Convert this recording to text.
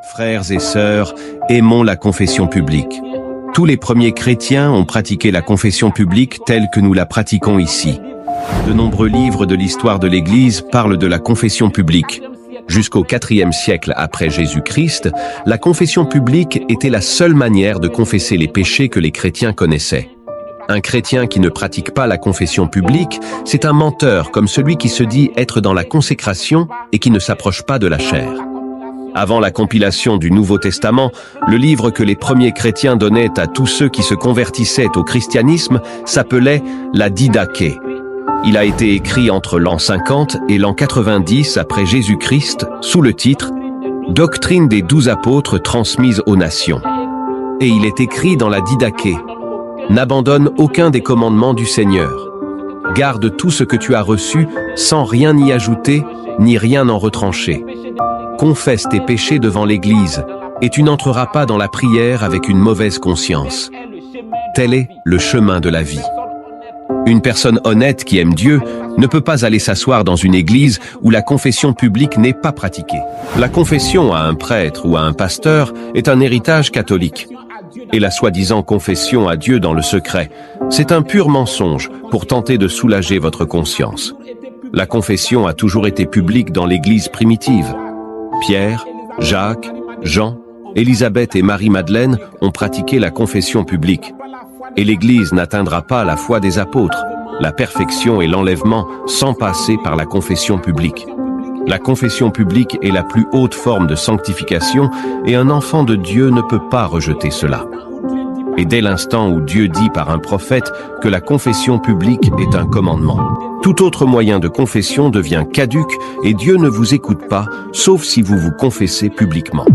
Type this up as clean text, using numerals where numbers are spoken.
Frères et sœurs, aimons la confession publique. Tous les premiers chrétiens ont pratiqué la confession publique telle que nous la pratiquons ici. De nombreux livres de l'histoire de l'Église parlent de la confession publique. Jusqu'au IVe siècle après Jésus-Christ, la confession publique était la seule manière de confesser les péchés que les chrétiens connaissaient. Un chrétien qui ne pratique pas la confession publique, c'est un menteur comme celui qui se dit être dans la consécration et qui ne s'approche pas de la chair. Avant la compilation du Nouveau Testament, le livre que les premiers chrétiens donnaient à tous ceux qui se convertissaient au christianisme s'appelait la Didaché. Il a été écrit entre l'an 50 et l'an 90 après Jésus-Christ sous le titre « Doctrine des 12 apôtres transmise aux nations ». Et il est écrit dans la Didaché « N'abandonne aucun des commandements du Seigneur. Garde tout ce que tu as reçu sans rien y ajouter ni rien en retrancher. Confesse tes péchés devant l'Église et tu n'entreras pas dans la prière avec une mauvaise conscience. Tel est le chemin de la vie. » Une personne honnête qui aime Dieu ne peut pas aller s'asseoir dans une église où la confession publique n'est pas pratiquée. La confession à un prêtre ou à un pasteur est un héritage catholique. Et la soi-disant confession à Dieu dans le secret, c'est un pur mensonge pour tenter de soulager votre conscience. La confession a toujours été publique dans l'église primitive. Pierre, Jacques, Jean, Élisabeth et Marie-Madeleine ont pratiqué la confession publique. Et l'Église n'atteindra pas la foi des apôtres, la perfection et l'enlèvement sans passer par la confession publique. La confession publique est la plus haute forme de sanctification et un enfant de Dieu ne peut pas rejeter cela. Et dès l'instant où Dieu dit par un prophète que la confession publique est un commandement, tout autre moyen de confession devient caduc et Dieu ne vous écoute pas, sauf si vous vous confessez publiquement.